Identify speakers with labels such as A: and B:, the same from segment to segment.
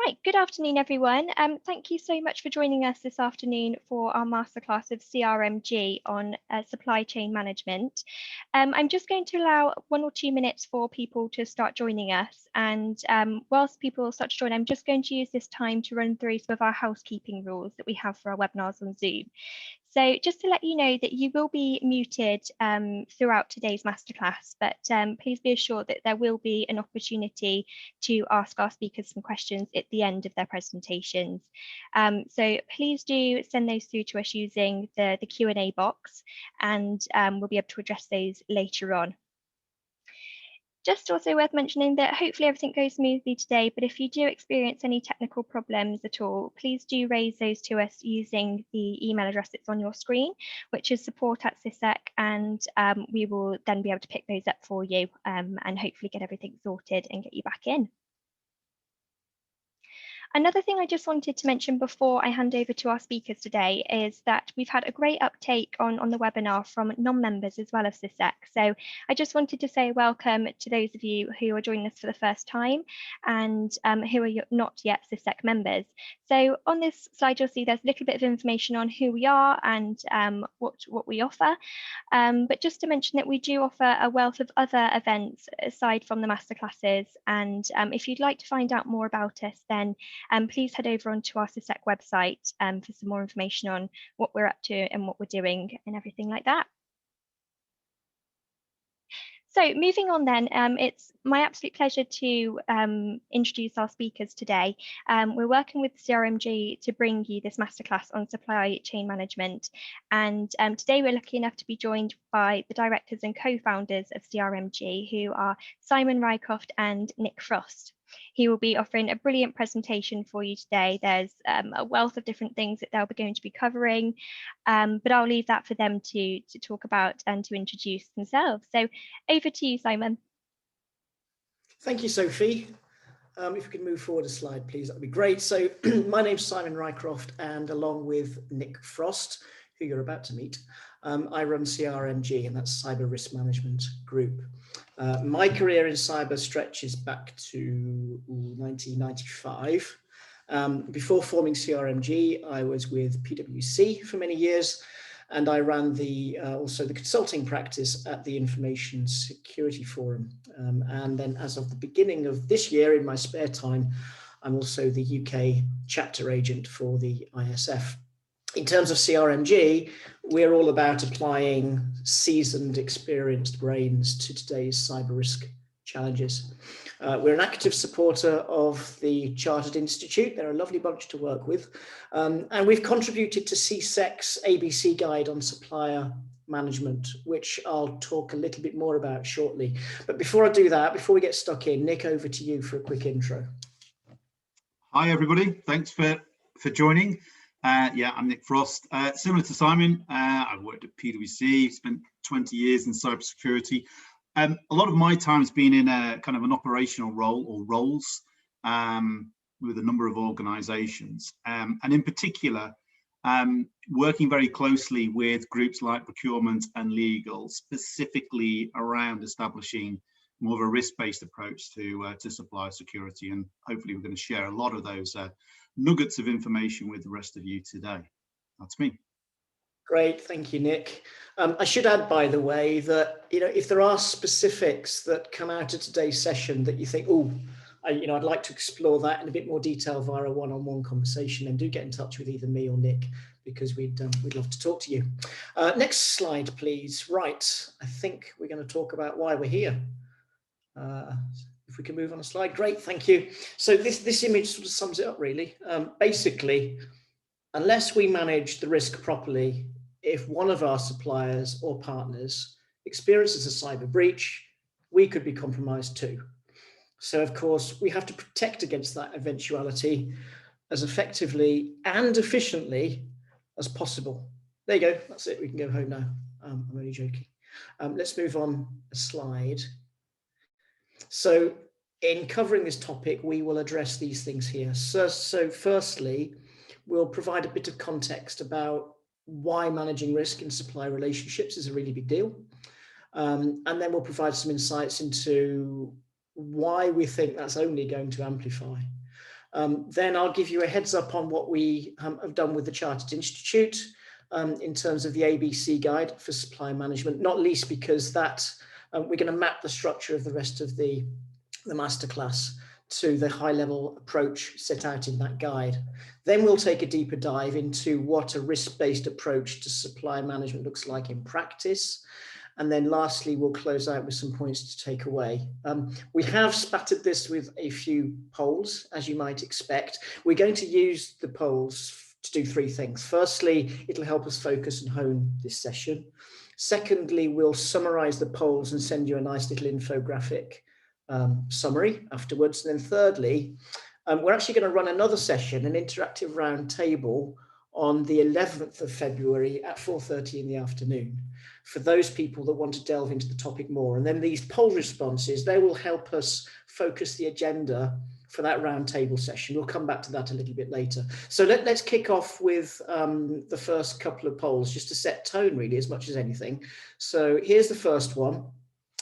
A: Right, good afternoon, everyone. Thank you so much for joining us this afternoon for our masterclass of CRMG on supply chain management. I'm just going to allow 1 or 2 minutes for people to start joining us. And whilst people start to join, I'm just going to use this time to run through some of our housekeeping rules that we have for our webinars on Zoom. So just to let you know that you will be muted throughout today's masterclass, but please be assured that there will be an opportunity to ask our speakers some questions at the end of their presentations. So please do send those through to us using the Q&A box, and we'll be able to address those later on. Just also worth mentioning that hopefully everything goes smoothly today, but if you do experience any technical problems at all, please do raise those to us using the email address that's on your screen, which is support@CIISec, and we will then be able to pick those up for you and hopefully get everything sorted and get you back in. Another thing I just wanted to mention before I hand over to our speakers today is that we've had a great uptake on the webinar from non-members as well as CIISec. So I just wanted to say welcome to those of you who are joining us for the first time and who are not yet CIISec members. So on this slide, you'll see there's a little bit of information on who we are and what we offer. But just to mention that we do offer a wealth of other events aside from the masterclasses. And if you'd like to find out more about us, then please head over onto our CIISec website for some more information on what we're up to and what we're doing and everything like that. So moving on then, it's my absolute pleasure to introduce our speakers today. We're working with CRMG to bring you this masterclass on supply chain management. And today we're lucky enough to be joined by the directors and co-founders of CRMG, who are Simon Rycroft and Nick Frost. He will be offering a brilliant presentation for you today. There's a wealth of different things that they'll be going to be covering, but I'll leave that for them to talk about and to introduce themselves. So over to you, Simon.
B: Thank you, Sophie. If we could move forward a slide, please, that'd be great. So my name's Simon Rycroft, and along with Nick Frost, who you're about to meet, I run CRMG, and that's Cyber Risk Management Group. My career in cyber stretches back to 1995. Before forming CRMG, I was with PwC for many years, and I ran also the consulting practice at the Information Security Forum. And then as of the beginning of this year, in my spare time, I'm also the UK chapter agent for the ISF. In terms of CRMG, we're all about applying seasoned, experienced brains to today's cyber risk challenges. We're an active supporter of the Chartered Institute. They're a lovely bunch to work with. And we've contributed to CIISec's ABC guide on supplier management, which I'll talk a little bit more about shortly. But before I do that, before we get stuck in, Nick, over to you for a quick intro.
C: Hi, everybody. Thanks for joining. Yeah, I'm Nick Frost. Similar to Simon, I worked at PwC, spent 20 years in cybersecurity. A lot of my time has been in a kind of an operational role or roles with a number of organizations. And in particular, working very closely with groups like procurement and legal, specifically around establishing more of a risk-based approach to supply security. And hopefully we're going to share a lot of those nuggets of information with the rest of you today. That's me.
B: Great, thank you, Nick. I should add, by the way, that if there are specifics that come out of today's session that you think, oh, I'd like to explore that in a bit more detail via a one-on-one conversation, then do get in touch with either me or Nick, because we'd love to talk to you. Next slide, please. Right, I think we're going to talk about why we're here. If we can move on a slide, great, thank you. So this image sort of sums it up, really. Basically, unless we manage the risk properly, if one of our suppliers or partners experiences a cyber breach, we could be compromised too. So, of course, we have to protect against that eventuality as effectively and efficiently as possible. There you go, that's it, we can go home now. I'm only joking. Let's move on a slide. So in covering this topic, we will address these things here. So firstly, we'll provide a bit of context about why managing risk in supply relationships is a really big deal. And then we'll provide some insights into why we think that's only going to amplify. Then I'll give you a heads up on what we have done with the Chartered Institute in terms of the ABC guide for supply management, not least because that we're going to map the structure of the rest of the masterclass to the high level approach set out in that guide. Then we'll take a deeper dive into what a risk-based approach to supply management looks like in practice. And then lastly, we'll close out with some points to take away. We have spattered this with a few polls, as you might expect. We're going to use the polls to do three things. Firstly, it'll help us focus and hone this session. Secondly, we'll summarize the polls and send you a nice little infographic summary afterwards. And then thirdly, we're actually going to run another session, an interactive round table on the 11th of February at 4:30 in the afternoon for those people that want to delve into the topic more. And then these poll responses, they will help us focus the agenda for that round table session. We'll come back to that a little bit later. So let's kick off with the first couple of polls, just to set tone really as much as anything. So here's the first one.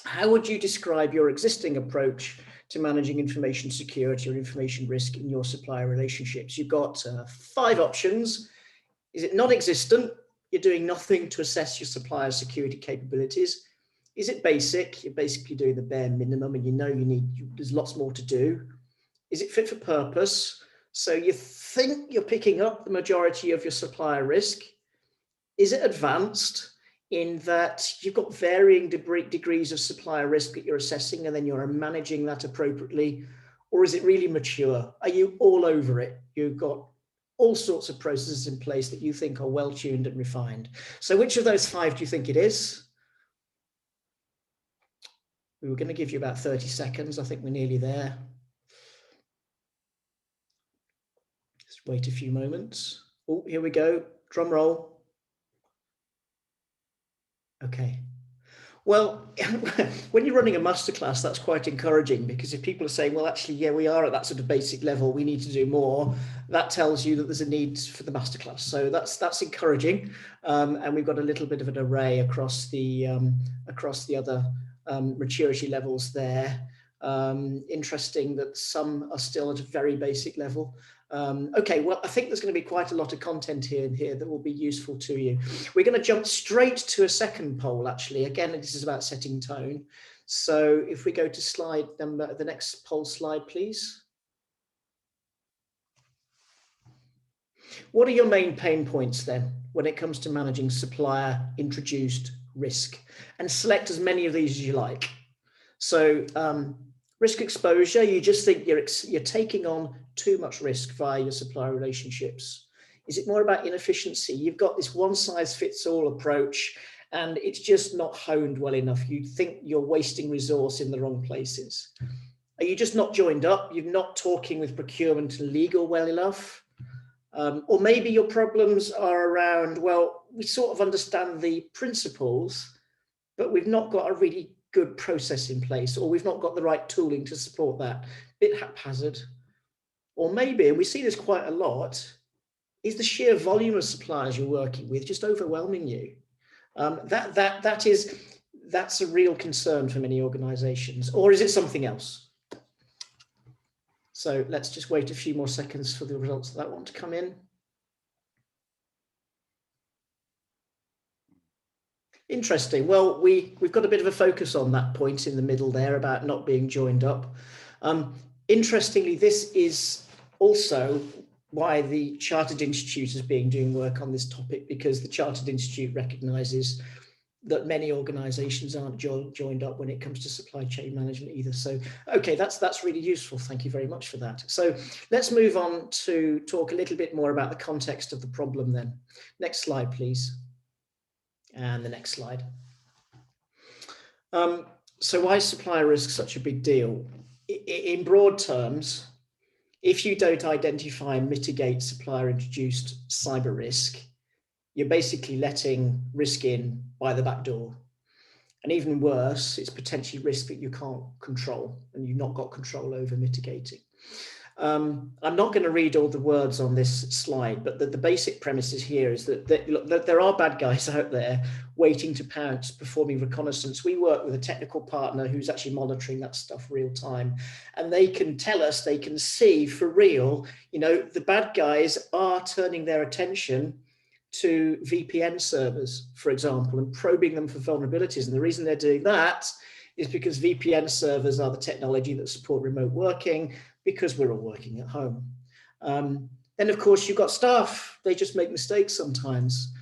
B: How would you describe your existing approach to managing information security or information risk in your supplier relationships? You've got 5 options. Is it non-existent? You're doing nothing to assess your supplier security capabilities. Is it basic? You're basically doing the bare minimum and you know there's lots more to do. Is it fit for purpose? So you think you're picking up the majority of your supplier risk. Is it advanced in that you've got varying degrees of supplier risk that you're assessing and then you're managing that appropriately? Or is it really mature? Are you all over it? You've got all sorts of processes in place that you think are well tuned and refined. So which of those 5 do you think it is? We were going to give you about 30 seconds. I think we're nearly there. Just wait a few moments. Oh, here we go. Drum roll. Okay. Well, when you're running a masterclass, that's quite encouraging, because if people are saying, well, actually, yeah, we are at that sort of basic level, we need to do more, that tells you that there's a need for the masterclass. So that's encouraging. And we've got a little bit of an array across the other maturity levels there. Interesting that some are still at a very basic level. Okay, well, I think there's going to be quite a lot of content here that will be useful to you. We're going to jump straight to a second poll, actually. Again, this is about setting tone. So if we go to slide number, the next poll slide, please. What are your main pain points then when it comes to managing supplier introduced risk? And select as many of these as you like. So risk exposure, you just think you're taking on too much risk via your supplier relationships. Is it more about inefficiency? You've got this one size fits all approach and it's just not honed well enough. You think you're wasting resource in the wrong places. Are you just not joined up? You're not talking with procurement and legal well enough? Or maybe your problems are around, well, we sort of understand the principles, but we've not got a really good process in place, or we've not got the right tooling to support that. Bit haphazard. Or maybe, and we see this quite a lot, is the sheer volume of suppliers you're working with just overwhelming you? That's a real concern for many organizations. Or is it something else? So let's just wait a few more seconds for the results of that one to come in. Interesting. Well, we've got a bit of a focus on that point in the middle there about not being joined up. Interestingly, this is also why the Chartered Institute has been doing work on this topic, because the Chartered Institute recognizes that many organizations aren't joined up when it comes to supply chain management either. So, okay, that's really useful. Thank you very much for that. So let's move on to talk a little bit more about the context of the problem then. Next slide, please. And the next slide. So why is supplier risk such a big deal? In broad terms, if you don't identify and mitigate supplier introduced cyber risk, you're basically letting risk in by the back door. And even worse, it's potentially risk that you can't control and you've not got control over mitigating. I'm not going to read all the words on this slide, but the basic premise is here is that there are bad guys out there waiting to pounce, performing reconnaissance. We work with a technical partner who's actually monitoring that stuff real time, and they can tell us, they can see for real, the bad guys are turning their attention to VPN servers, for example, and probing them for vulnerabilities. And the reason they're doing that is because VPN servers are the technology that support remote working, because we're all working at home. Then, of course, you've got staff. They just make mistakes sometimes.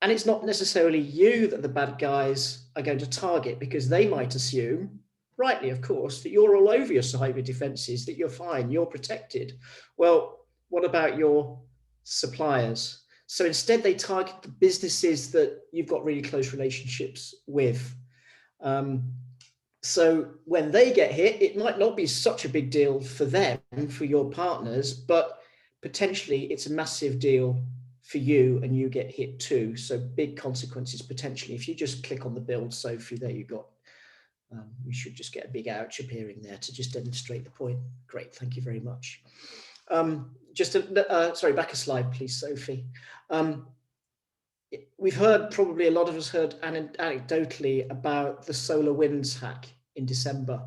B: And it's not necessarily you that the bad guys are going to target, because they might assume, rightly, of course, that you're all over your cyber defenses, that you're fine, you're protected. Well, what about your suppliers? So instead, they target the businesses that you've got really close relationships with. So when they get hit, it might not be such a big deal for them, for your partners, but potentially it's a massive deal for you, and you get hit too. So big consequences potentially. If you just click on the build, Sophie, there you go. We should just get a big ouch appearing there to just demonstrate the point. Great, thank you very much. Sorry, back a slide, please, Sophie. We've heard, probably a lot of us heard anecdotally about the SolarWinds hack in December.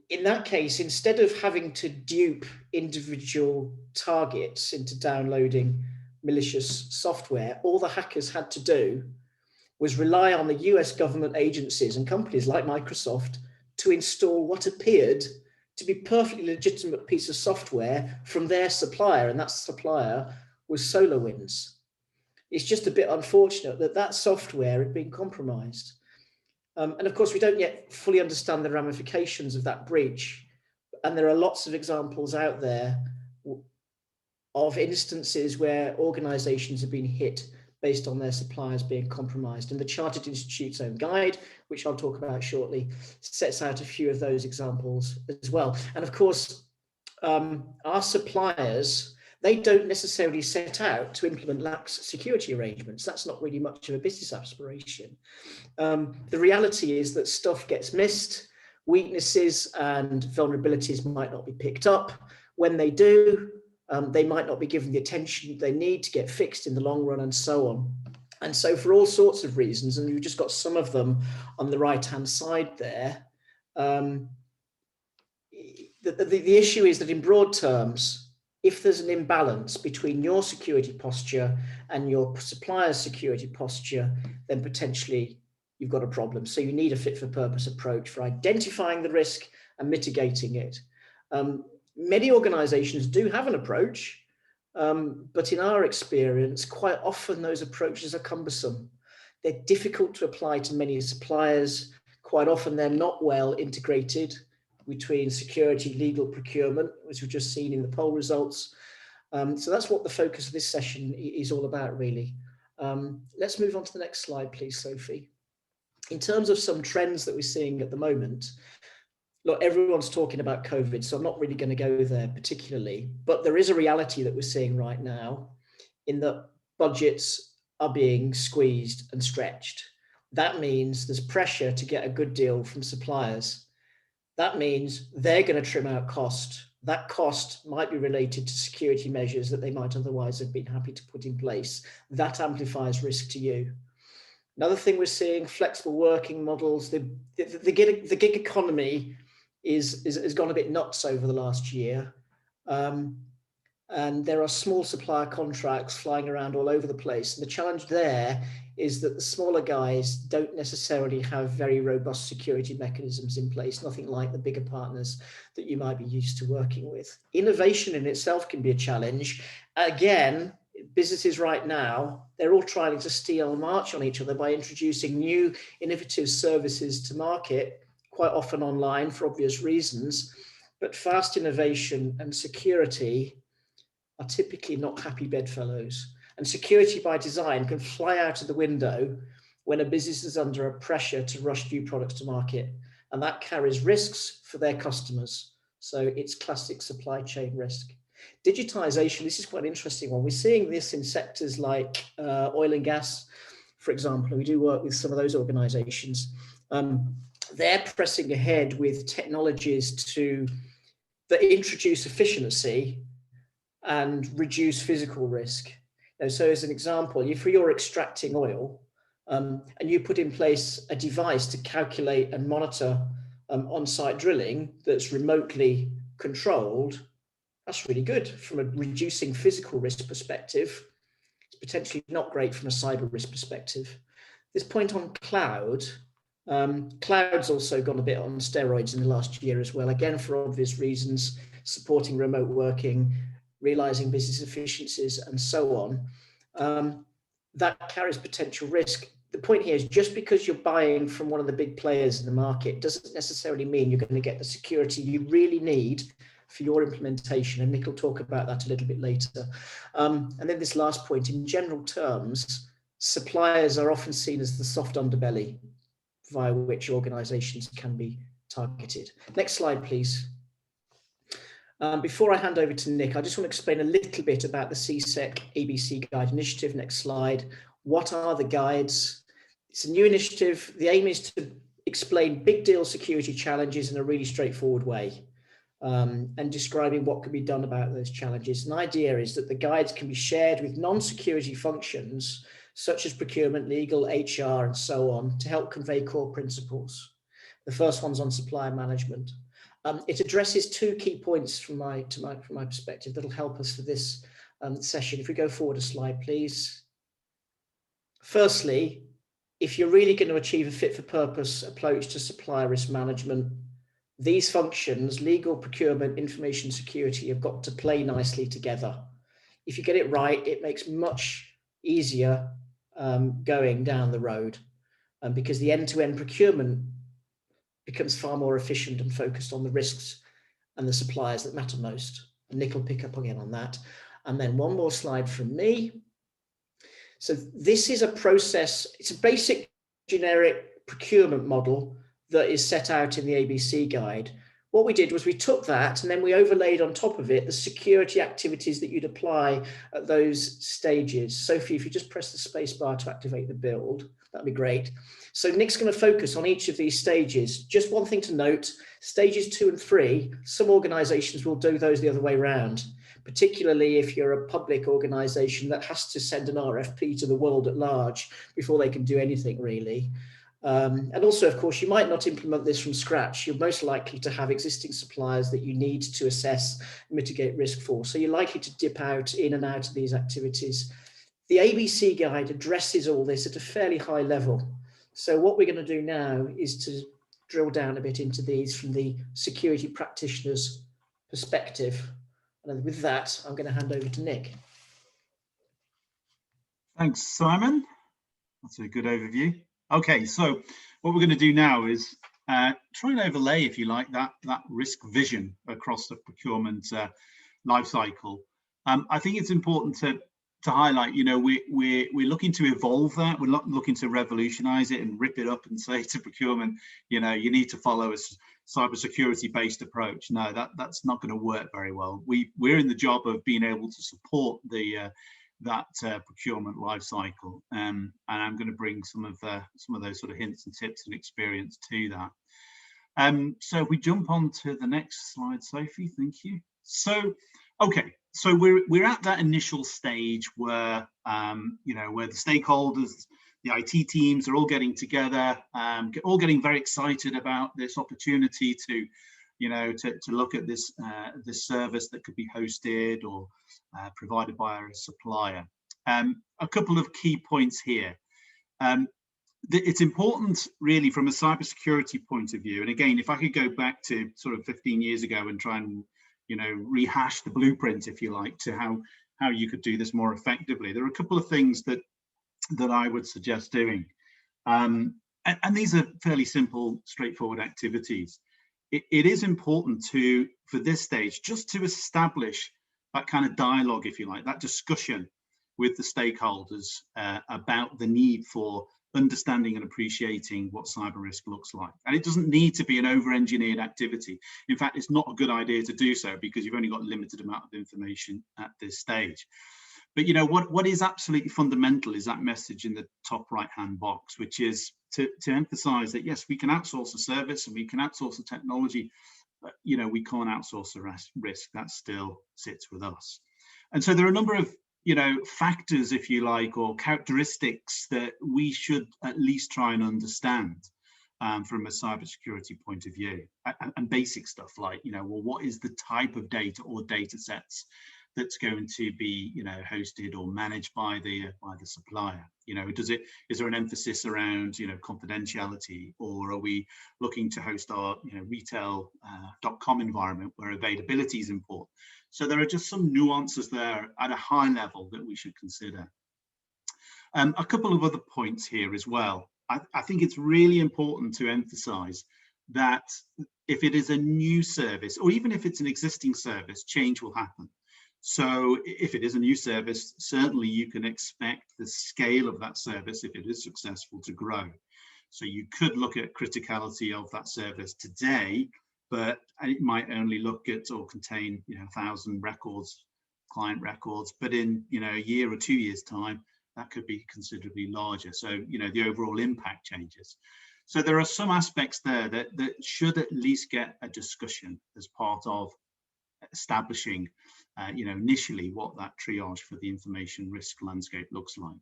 B: In that case, instead of having to dupe individual targets into downloading malicious software, all the hackers had to do was rely on the US government agencies and companies like Microsoft to install what appeared to be perfectly legitimate piece of software from their supplier, and that supplier was SolarWinds. It's just a bit unfortunate that that software had been compromised. And of course, we don't yet fully understand the ramifications of that breach. And there are lots of examples out there of instances where organizations have been hit based on their suppliers being compromised. And the Chartered Institute's own guide, which I'll talk about shortly, sets out a few of those examples as well. And of course, our suppliers, they don't necessarily set out to implement lax security arrangements. That's not really much of a business aspiration. The reality is that stuff gets missed, weaknesses and vulnerabilities might not be picked up. When they do, they might not be given the attention they need to get fixed in the long run, and so on. And so for all sorts of reasons, and we've just got some of them on the right-hand side there, the issue is that in broad terms, if there's an imbalance between your security posture and your supplier's security posture, then potentially you've got a problem. So you need a fit-for-purpose approach for identifying the risk and mitigating it. Many organizations do have an approach, but in our experience, quite often those approaches are cumbersome. They're difficult to apply to many suppliers. Quite often they're not well integrated between security, legal, procurement, as we've just seen in the poll results. So that's what the focus of this session is all about, really. Let's move on to the next slide, please, Sophie. In terms of some trends that we're seeing at the moment, look, everyone's talking about COVID, so I'm not really going to go there particularly, but there is a reality that we're seeing right now in that budgets are being squeezed and stretched. That means there's pressure to get a good deal from suppliers. That means they're going to trim out cost. That cost might be related to security measures that they might otherwise have been happy to put in place. That amplifies risk to you. Another thing we're seeing, flexible working models. The gig economy has gone a bit nuts over the last year. And there are small supplier contracts flying around all over the place. And the challenge there is that the smaller guys don't necessarily have very robust security mechanisms in place, nothing like the bigger partners that you might be used to working with. Innovation in itself can be a challenge. Again, businesses right now, they're all trying to steal a march on each other by introducing new innovative services to market, quite often online for obvious reasons. But fast innovation and security are typically not happy bedfellows. And security by design can fly out of the window when a business is under a pressure to rush new products to market. And that carries risks for their customers. So it's classic supply chain risk. Digitization, this is quite an interesting one. We're seeing this in sectors like oil and gas, for example. We do work with some of those organizations. They're pressing ahead with technologies to that introduce efficiency and reduce physical risk. And so as an example, if you're extracting oil and you put in place a device to calculate and monitor on-site drilling that's remotely controlled, that's really good from a reducing physical risk perspective. It's potentially not great from a cyber risk perspective. This point on cloud, cloud's also gone a bit on steroids in the last year as well, again, for obvious reasons, supporting remote working, realizing business efficiencies and so on. That carries potential risk. The point here is just because you're buying from one of the big players in the market doesn't necessarily mean you're going to get the security you really need for your implementation, and Nick will talk about that a little bit later. And then this last point, in general terms, suppliers are often seen as the soft underbelly via which organizations can be targeted. Next slide, please. Before I hand over to Nick, I just want to explain a little bit about the CIISec ABC Guide Initiative. Next slide. What are the guides? It's a new initiative. The aim is to explain big deal security challenges in a really straightforward way, and describing what can be done about those challenges. An idea is that the guides can be shared with non-security functions such as procurement, legal, HR, and so on, to help convey core principles. The first one's on supplier management. It addresses two key points from my perspective that'll help us for this session. If we go forward a slide, please. Firstly, if you're really going to achieve a fit for purpose approach to supplier risk management, these functions, legal, procurement, information security, have got to play nicely together. If you get it right, it makes much easier going down the road, because the end-to-end procurement becomes far more efficient and focused on the risks and the suppliers that matter most. And Nick will pick up again on that. And then one more slide from me. So this is a process, it's a basic generic procurement model that is set out in the ABC guide. What we did was we took that and then we overlaid on top of it the security activities that you'd apply at those stages. Sophie, if you just press the space bar to activate the build, that'd be great. So Nick's going to focus on each of these stages. Just one thing to note, stages 2 and 3, some organizations will do those the other way around, particularly if you're a public organization that has to send an RFP to the world at large before they can do anything really. And also, of course, you might not implement this from scratch. You're most likely to have existing suppliers that you need to assess and mitigate risk for. So you're likely to dip out in and out of these activities. The ABC guide addresses all this at a fairly high level. So what we're going to do now is to drill down a bit into these from the security practitioner's perspective. And with that, I'm going to hand over to Nick.
C: Thanks, Simon. That's a good overview. Okay, so what we're going to do now is try and overlay, if you like, that risk vision across the procurement life cycle. I think it's important to highlight, you know, we're looking to evolve that. We're not looking to revolutionize it and rip it up and say to procurement, you know, you need to follow a cybersecurity based approach. No, that's not going to work very well. We're in the job of being able to support that procurement life cycle, and I'm going to bring some of those sort of hints and tips and experience to that. So if we jump on to the next slide, Sophie, thank you. So, okay, so we're at that initial stage where you know, where the stakeholders, the IT teams are all getting together, all getting very excited about this opportunity to, you know, to look at this this service that could be hosted or provided by a supplier. A couple of key points here. It's important really from a cybersecurity point of view. And again, if I could go back to sort of 15 years ago and try and, you know, rehash the blueprint, if you like, to how you could do this more effectively, there are a couple of things that I would suggest doing. And these are fairly simple, straightforward activities. It is important for this stage, just to establish that kind of dialogue, if you like, that discussion with the stakeholders about the need for understanding and appreciating what cyber risk looks like. And it doesn't need to be an over-engineered activity. In fact, it's not a good idea to do so because you've only got a limited amount of information at this stage. But you know what is absolutely fundamental is that message in the top right-hand box, which is to emphasize that yes, we can outsource a service and we can outsource a technology, you know, we can't outsource the risk. That still sits with us. And so there are a number of, you know, factors, if you like, or characteristics that we should at least try and understand from a cybersecurity point of view, and basic stuff like, you know, well, what is the type of data or data sets that's going to be, you know, hosted or managed by the supplier? You know, is there an emphasis around, you know, confidentiality, or are we looking to host our, you know, retail.com environment where availability is important? So there are just some nuances there at a high level that we should consider. A couple of other points here as well. I think it's really important to emphasize that if it is a new service, or even if it's an existing service, change will happen. So if it is a new service, certainly you can expect the scale of that service, if it is successful, to grow. So you could look at criticality of that service today, but it might only look at or contain, you know, 1,000 records, client records, but in, you know, a year or 2 years' time, that could be considerably larger. So, you know, the overall impact changes. So there are some aspects there that should at least get a discussion as part of establishing, you know, initially what that triage for the information risk landscape looks like.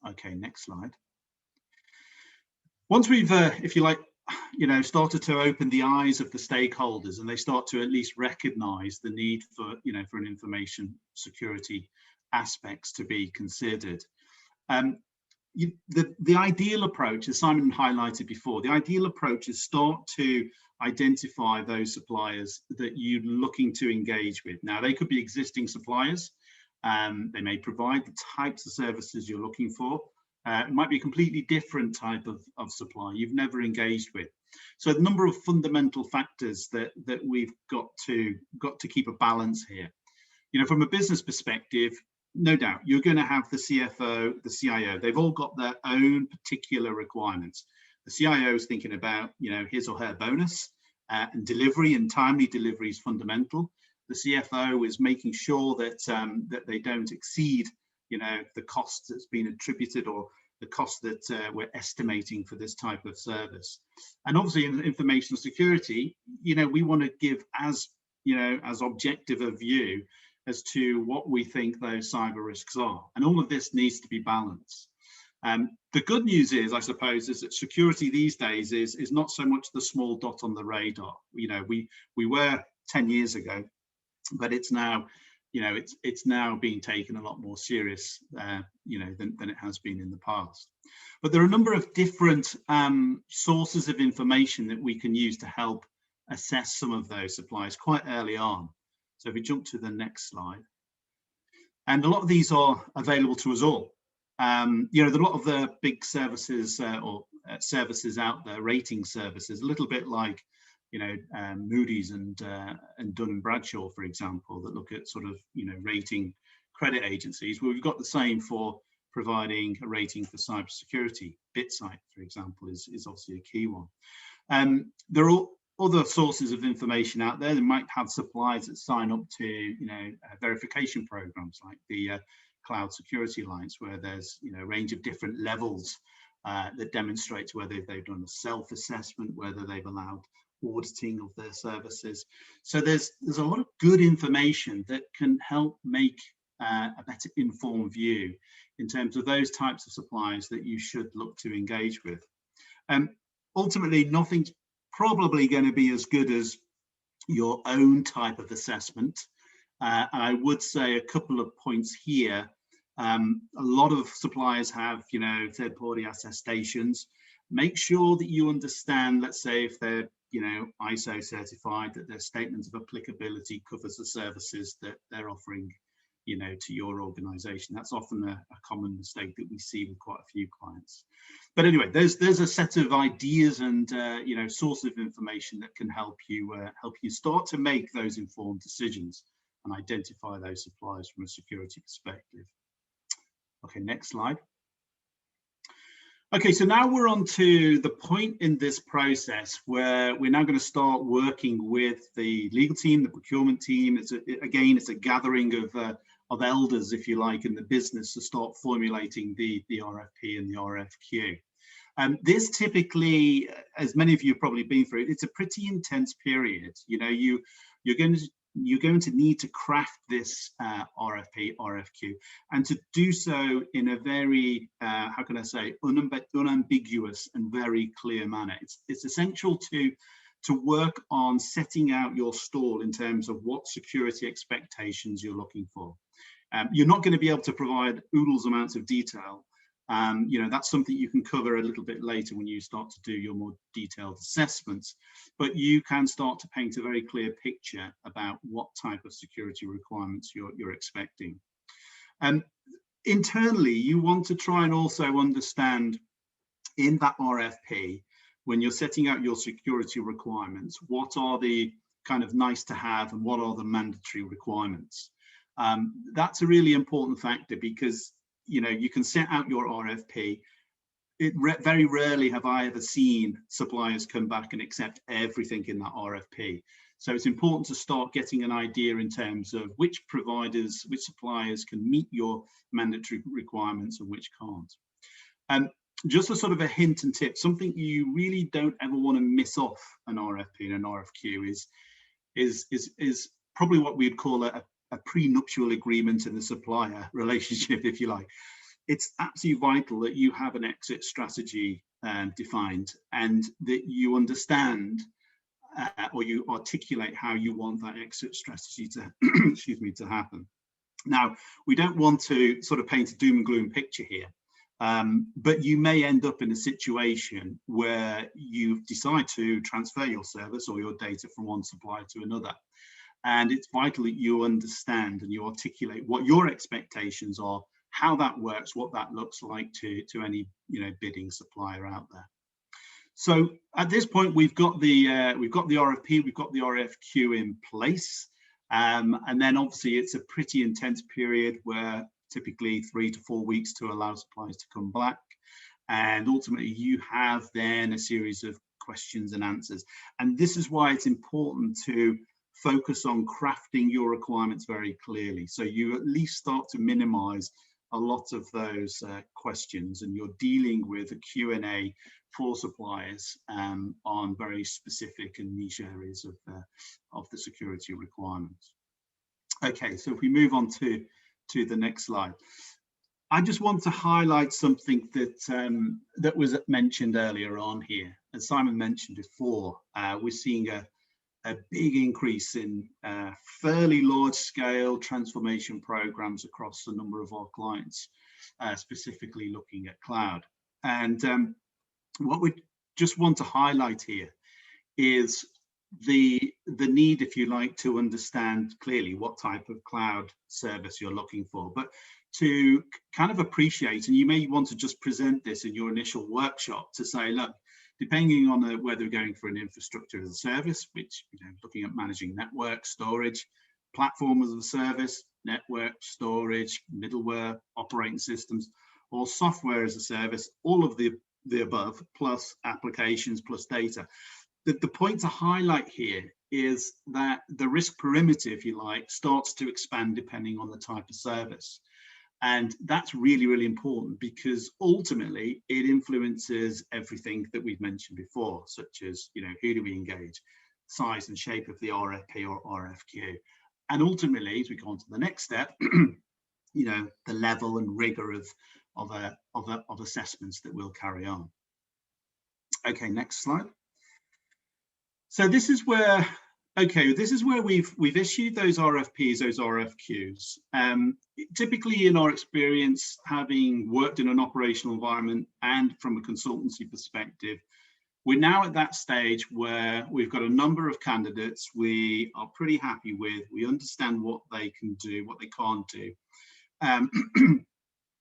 C: Okay, next slide. Once we've, if you like, you know, started to open the eyes of the stakeholders, and they start to at least recognize the need for, you know, for an information security aspects to be considered. The ideal approach, as Simon highlighted before, the ideal approach is start to identify those suppliers that you're looking to engage with. Now, they could be existing suppliers. They may provide the types of services you're looking for. It might be a completely different type of supply you've never engaged with. So a number of fundamental factors that we've got to keep a balance here. You know, from a business perspective, no doubt you're going to have the CFO, the CIO. They've all got their own particular requirements. The CIO is thinking about, you know, his or her bonus, and delivery, and timely delivery is fundamental. The CFO is making sure that that they don't exceed, you know, the cost that's been attributed, or the cost that we're estimating for this type of service. And obviously in information security, you know, we want to give as, you know, as objective a view as to what we think those cyber risks are. And all of this needs to be balanced. The good news is, I suppose, is that security these days is not so much the small dot on the radar. You know, we were 10 years ago, but it's now, you know, it's now being taken a lot more serious, you know, than it has been in the past. But there are a number of different sources of information that we can use to help assess some of those suppliers quite early on. So if we jump to the next slide, and a lot of these are available to us all. You know, a lot of the big services or services out there, rating services, a little bit like, you know, Moody's and Dun & Bradstreet, for example, that look at sort of, you know, rating credit agencies. Well, we've got the same for providing a rating for cybersecurity. BitSight, for example, is obviously a key one. There are other sources of information out there. They might have suppliers that sign up to, you know, verification programs like the Cloud Security Alliance, where there's, you know, a range of different levels that demonstrates whether they've done a self-assessment, whether they've allowed auditing of their services. So there's a lot of good information that can help make a better informed view in terms of those types of suppliers that you should look to engage with. Ultimately, nothing's probably going to be as good as your own type of assessment. And I would say a couple of points here. A lot of suppliers have, you know, third-party attestations. Make sure that you understand, let's say, if they're, you know, ISO certified, that their statement of applicability covers the services that they're offering, you know, to your organization. That's often a common mistake that we see with quite a few clients. But anyway, there's a set of ideas and you know, sources of information that can help you start to make those informed decisions and identify those suppliers from a security perspective. Okay, next slide. Okay, so now we're on to the point in this process where we're now going to start working with the legal team, the procurement team. It's a gathering of elders, if you like, in the business to start formulating the RFP and the RFQ. This typically, as many of you have probably been through, it's a pretty intense period. You know, you're going to need to craft this RFP, RFQ, and to do so in a very, how can I say, unambiguous and very clear manner. It's essential to work on setting out your stall in terms of what security expectations you're looking for. You're not going to be able to provide oodles amounts of detail. You know, that's something you can cover a little bit later when you start to do your more detailed assessments, but you can start to paint a very clear picture about what type of security requirements you're expecting. Internally, you want to try and also understand in that RFP, when you're setting out your security requirements, what are the kind of nice to have and what are the mandatory requirements? That's a really important factor, because you know, you can set out your RFP. Very rarely have I ever seen suppliers come back and accept everything in that RFP. So it's important to start getting an idea in terms of which providers, which suppliers can meet your mandatory requirements and which can't. Just a sort of a hint and tip, something you really don't ever want to miss off an RFP and an RFQ is probably what we'd call a prenuptial agreement in the supplier relationship, if you like. It's absolutely vital that you have an exit strategy defined, and that you understand or you articulate how you want that exit strategy to excuse me, to happen. Now, we don't want to sort of paint a doom and gloom picture here, but you may end up in a situation where you decide to transfer your service or your data from one supplier to another. And it's vital that you understand and you articulate what your expectations are, how that works, what that looks like to any bidding supplier out there. So at this point, we've got the RFP, we've got the RFQ in place, and then obviously it's a pretty intense period where typically 3 to 4 weeks to allow suppliers to come back, and ultimately you have then a series of questions and answers. And this is why it's important to focus on crafting your requirements very clearly, so you at least start to minimize a lot of those questions, and you're dealing with a Q&A for suppliers on very specific and niche areas of the security requirements. Okay, so if we move on to the next slide, I just want to highlight something that was mentioned earlier on here. As Simon mentioned before, we're seeing a big increase in fairly large-scale transformation programs across a number of our clients, specifically looking at cloud. And what we just want to highlight here is the need, if you like, to understand clearly what type of cloud service you're looking for, but to kind of appreciate, and you may want to just present this in your initial workshop to say, look, depending on whether we're going for an infrastructure as a service, which, looking at managing network, storage, platform as a service, network, storage, middleware, operating systems, or software as a service, all of the above, plus applications, plus data. The point to highlight here is that the risk perimeter, if you like, starts to expand depending on the type of service. And that's really, really important, because ultimately it influences everything that we've mentioned before, such as, who do we engage, size and shape of the RFP or RFQ. And ultimately, as we go on to the next step, the level and rigor of assessments that we'll carry on. Okay, next slide. So this is where we've issued those RFPs, those RFQs. Typically, in our experience, having worked in an operational environment and from a consultancy perspective, we're now at that stage where we've got a number of candidates we are pretty happy with. We understand what they can do, what they can't do.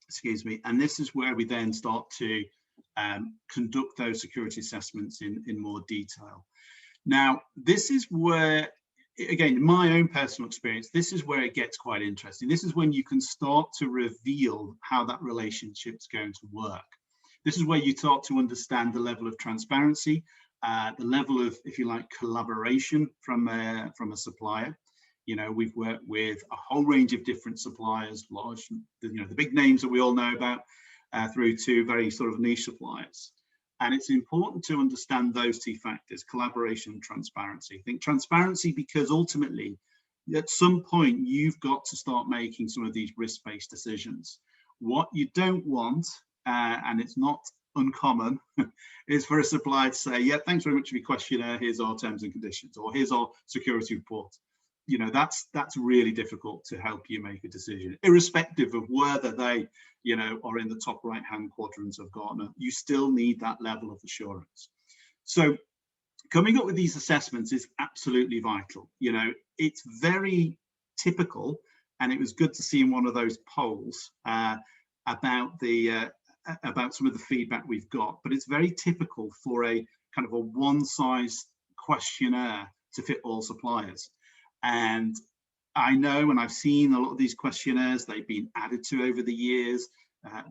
C: Excuse me. And this is where we then start to conduct those security assessments in more detail. Now, this is where, again, in my own personal experience, this is where it gets quite interesting. This is when you can start to reveal how that relationship's going to work. This is where you start to understand the level of transparency, the level of, if you like, collaboration from a supplier. We've worked with a whole range of different suppliers, large, the big names that we all know about, through to very sort of niche suppliers. And it's important to understand those two factors, collaboration and transparency. I think transparency because ultimately, at some point, you've got to start making some of these risk-based decisions. What you don't want, and it's not uncommon, is for a supplier to say, yeah, thanks very much for your questionnaire, here's our terms and conditions, or here's our security report. You know, that's really difficult to help you make a decision, irrespective of whether they, you know, are in the top right-hand quadrant of Gartner. You still need that level of assurance. So coming up with these assessments is absolutely vital. You know, it's very typical, and it was good to see in one of those polls about some of the feedback we've got, but it's very typical for a kind of a one-size questionnaire to fit all suppliers. And I know, and I've seen a lot of these questionnaires, they've been added to over the years.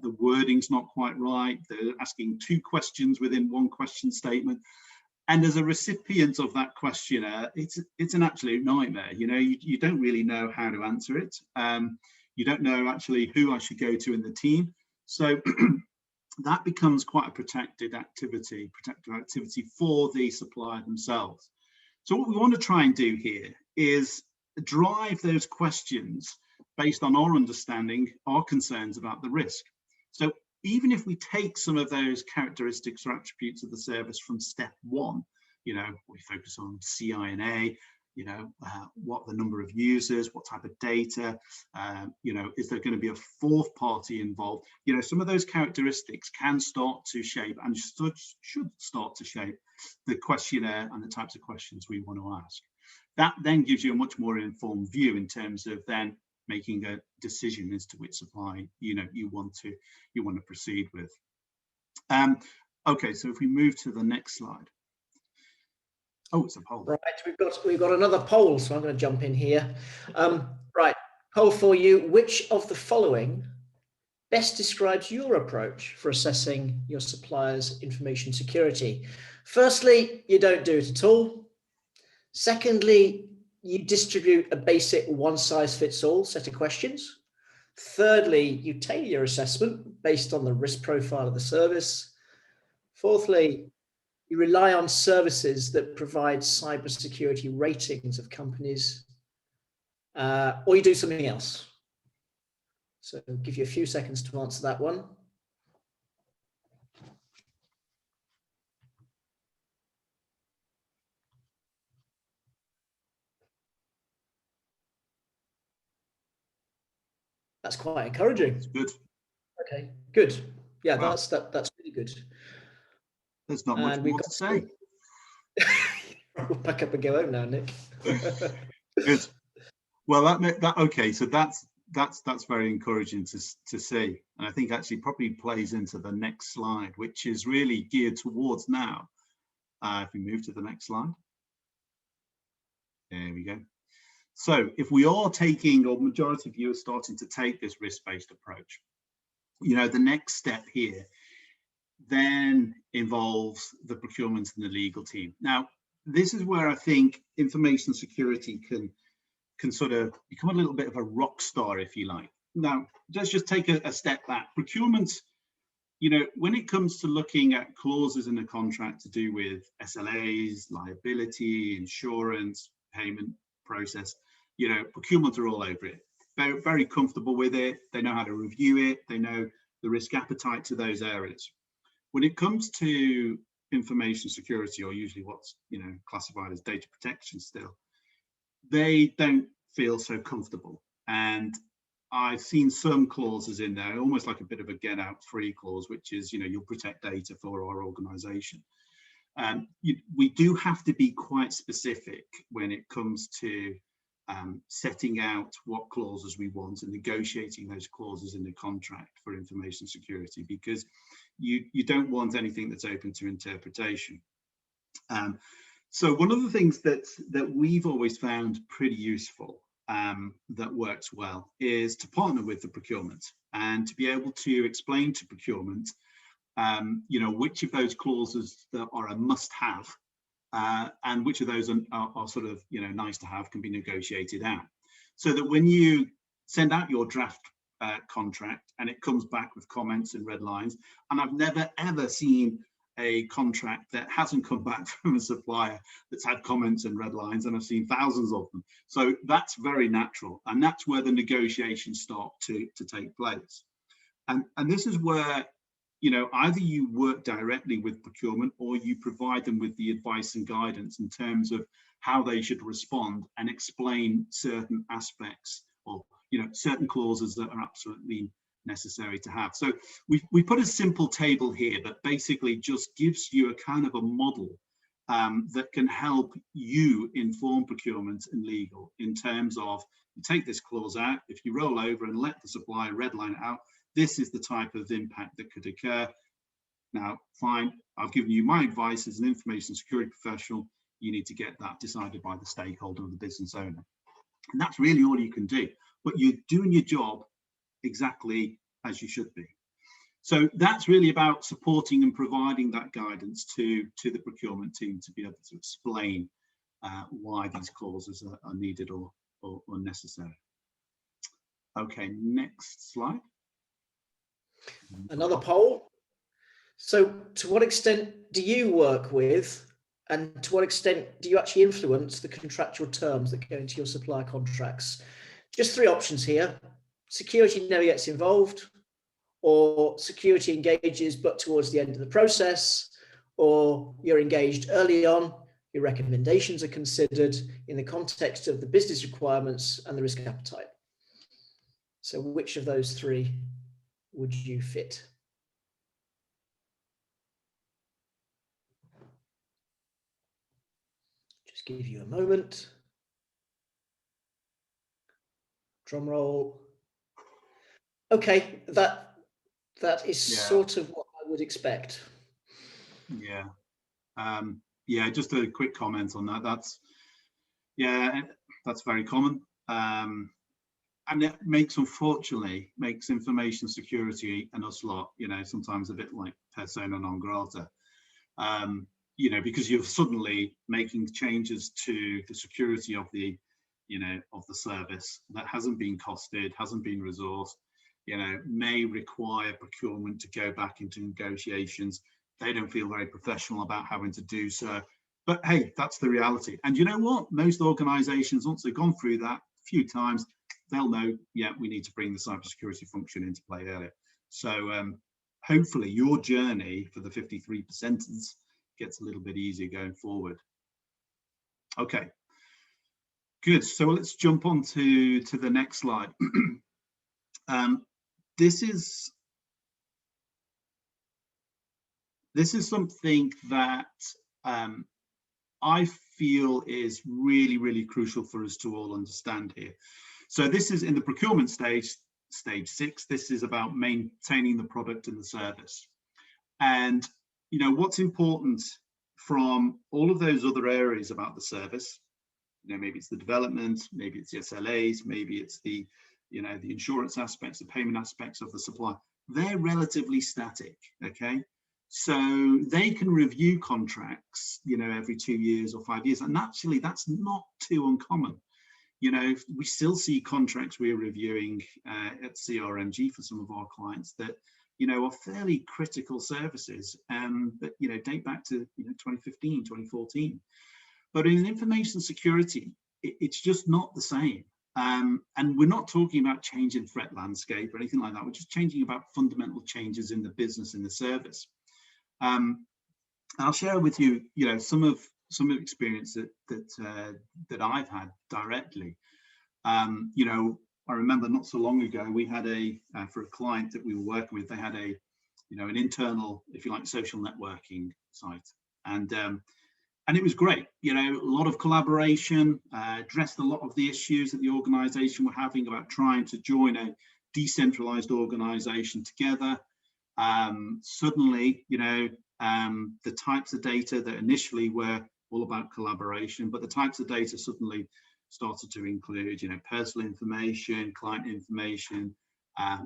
C: The wording's not quite right. They're asking 2 questions within 1 question statement. And as a recipient of that questionnaire, it's an absolute nightmare. You know, you don't really know how to answer it. You don't know actually who I should go to in the team. So that becomes quite a protective activity for the supplier themselves. So what we want to try and do here is drive those questions based on our understanding, our concerns about the risk. So even if we take some of those characteristics or attributes of the service from step 1, you know, we focus on CIISec, you know, what the number of users, what type of data, you know, is there going to be a 4th party involved? You know, some of those characteristics can start to shape and should start to shape the questionnaire and the types of questions we want to ask. That then gives you a much more informed view in terms of then making a decision as to which supply, you know, you want to proceed with. Okay, so if we move to the next slide. Oh, it's a poll.
B: Right, we've got another poll, so I'm going to jump in here. Right, poll for you. Which of the following best describes your approach for assessing your supplier's information security? Firstly, you don't do it at all. Secondly, you distribute a basic one-size-fits-all set of questions. Thirdly, you tailor your assessment based on the risk profile of the service. Fourthly, you rely on services that provide cybersecurity ratings of companies, or you do something else. So I'll give you a few seconds to answer that one. That's quite encouraging.
C: It's good.
B: Okay, good. Yeah,
C: Wow.
B: that's really good.
C: There's not much more to say.
B: We'll pack up and go home now, Nick.
C: Good. Well, okay. So that's very encouraging to see, and I think actually probably plays into the next slide, which is really geared towards now. If we move to the next slide, there we go. So if we are taking, or majority of you are starting to take this risk-based approach, you know, the next step here then involves the procurement and the legal team. Now, this is where I think information security can sort of become a little bit of a rock star, if you like. Now, let's just take a step back. Procurement, you know, when it comes to looking at clauses in a contract to do with SLAs, liability, insurance, payment process, you know, procurement are all over it. They're very comfortable with it. They know how to review it. They know the risk appetite to those areas. When it comes to information security, or usually what's, you know, classified as data protection still, they don't feel so comfortable. And I've seen some clauses in there, almost like a bit of a get out free clause, which is, you know, you'll protect data for our organization. We do have to be quite specific when it comes to setting out what clauses we want and negotiating those clauses in the contract for information security, because you don't want anything that's open to interpretation. So one of the things that we've always found pretty useful, that works well, is to partner with the procurement and to be able to explain to procurement, you know, which of those clauses that are a must-have, and which of those are sort of, you know, nice to have, can be negotiated out, so that when you send out your draft contract and it comes back with comments and red lines, and I've never ever seen a contract that hasn't come back from a supplier that's had comments and red lines, and I've seen thousands of them. So that's very natural, and that's where the negotiations start to take place. And this is where, you know, either you work directly with procurement or you provide them with the advice and guidance in terms of how they should respond and explain certain aspects or, you know, certain clauses that are absolutely necessary to have. So we put a simple table here that basically just gives you a kind of a model that can help you inform procurement and legal in terms of, you take this clause out, if you roll over and let the supplier redline it out, this is the type of impact that could occur. Now, fine, I've given you my advice as an information security professional. You need to get that decided by the stakeholder or the business owner. And that's really all you can do. But you're doing your job exactly as you should be. So that's really about supporting and providing that guidance to the procurement team to be able to explain why these clauses are needed or necessary. Okay, next slide.
B: Another poll. So to what extent do you work with, and to what extent do you actually influence the contractual terms that go into your supplier contracts? Just three options here. Security never gets involved, or security engages but towards the end of the process, or you're engaged early on, your recommendations are considered in the context of the business requirements and the risk appetite. So which of those three would you fit? Just give you a moment. Drum roll. Okay, that is sort of what I would expect.
C: Yeah. Yeah, just a quick comment on that. That's very common. And it unfortunately makes information security and us lot, you know, sometimes a bit like persona non grata, you know, because you're suddenly making changes to the security of the, you know, of the service that hasn't been costed, hasn't been resourced, you know, may require procurement to go back into negotiations. They don't feel very professional about having to do so. But hey, that's the reality. And you know what? Most organizations, once they've gone through that a few times, they'll know, yeah, we need to bring the cybersecurity function into play earlier. So hopefully your journey for the 53%ers gets a little bit easier going forward. Okay, good. So let's jump on to the next slide. This is something that I feel is really, really crucial for us to all understand here. So this is in the procurement stage 6. This is about maintaining the product and the service. And, you know, what's important from all of those other areas about the service, you know, maybe it's the development, maybe it's the SLAs, maybe it's the, you know, the insurance aspects, the payment aspects of the supply, they're relatively static, okay? So they can review contracts, you know, every 2 years or 5 years. And actually, that's not too uncommon. You know, we still see contracts we're reviewing at CRMG for some of our clients that, you know, are fairly critical services that, you know, date back to, you know, 2015, 2014. But in information security, it's just not the same. And we're not talking about changing threat landscape or anything like that. We're just changing about fundamental changes in the business, in the service. I'll share with you, you know, some of experience that I've had directly. You know, I remember not so long ago we had for a client that we were working with, they had a, you know, an internal, if you like, social networking site, and it was great. You know, a lot of collaboration, addressed a lot of the issues that the organisation were having about trying to join a decentralised organisation together. Suddenly, you know, the types of data that initially were all about collaboration, but the types of data suddenly started to include, you know, personal information, client information.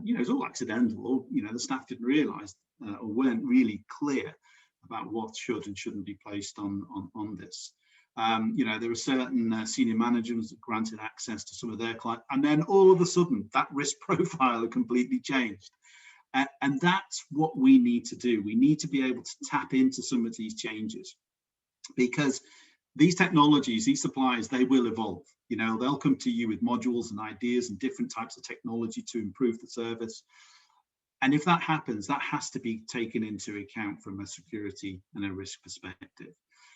C: You know, it's all accidental. You know, the staff didn't realise or weren't really clear about what should and shouldn't be placed on this. You know, there were certain senior managers that granted access to some of their clients, and then all of a sudden that risk profile had completely changed. And that's what we need to do. We need to be able to tap into some of these changes, because these technologies, these suppliers, they will evolve. You know, they'll come to you with modules and ideas and different types of technology to improve the service. And if that happens, that has to be taken into account from a security and a risk perspective.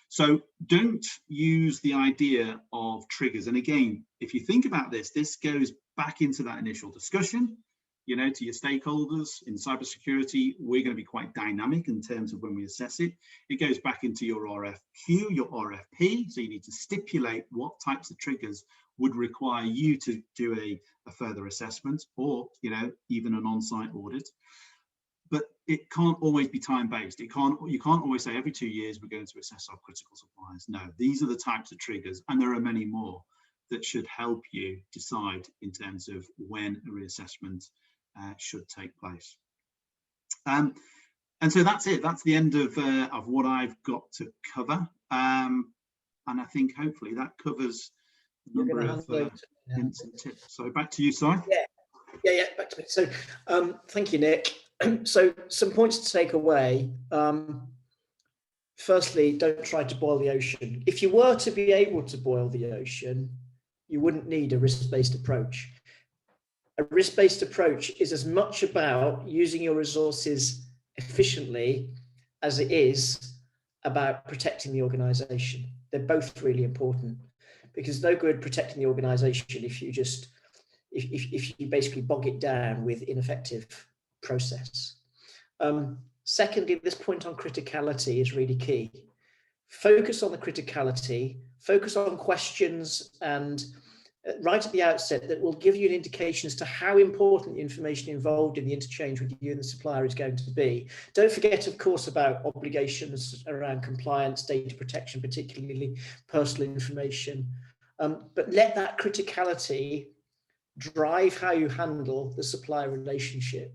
C: So don't use the idea of triggers. And again, if you think about this, this goes back into that initial discussion, you know, to your stakeholders in cybersecurity. We're going to be quite dynamic in terms of when we assess it. It goes back into your RFQ, your RFP. So you need to stipulate what types of triggers would require you to do a further assessment, or, you know, even an on-site audit. But it can't always be time-based. You can't always say every 2 years we're going to assess our critical suppliers. No, these are the types of triggers, and there are many more that should help you decide in terms of when a reassessment should take place. And so that's it. That's the end of what I've got to cover. And I think hopefully that covers a number of hints and tips. So back to you, Si.
B: Yeah, back to me. So thank you, Nick. So some points to take away. Firstly, don't try to boil the ocean. If you were to be able to boil the ocean, you wouldn't need a risk-based approach. A risk-based approach is as much about using your resources efficiently as it is about protecting the organization. They're both really important, because no good protecting the organization if you just, if you basically bog it down with ineffective process. Secondly, this point on criticality is really key. Focus on the criticality, focus on questions and right at the outset that will give you an indication as to how important the information involved in the interchange with you and the supplier is going to be. Don't forget, of course, about obligations around compliance, data protection, particularly personal information. But let that criticality drive how you handle the supplier relationship.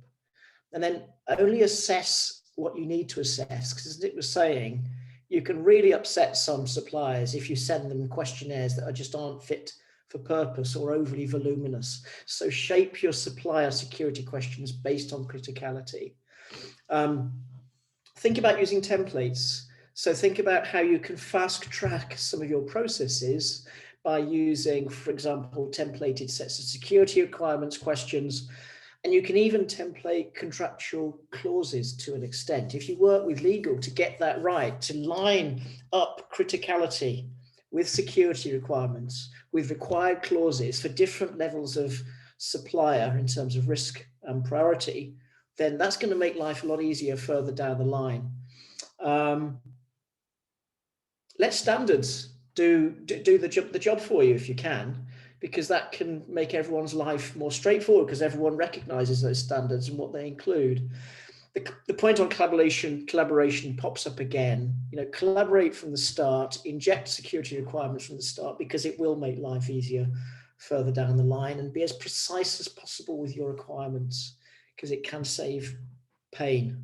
B: And then only assess what you need to assess, because as Nick was saying, you can really upset some suppliers if you send them questionnaires that just aren't fit for purpose or overly voluminous. So shape your supplier security questions based on criticality. Think about using templates. So think about how you can fast track some of your processes by using, for example, templated sets of security requirements questions. And you can even template contractual clauses to an extent. If you work with legal to get that right, to line up criticality with security requirements, with required clauses for different levels of supplier in terms of risk and priority, then that's going to make life a lot easier further down the line. Let standards do the job for you if you can, because that can make everyone's life more straightforward, because everyone recognizes those standards and what they include. The point on collaboration pops up again. You know, collaborate from the start, inject security requirements from the start, because it will make life easier further down the line, and be as precise as possible with your requirements, because it can save pain.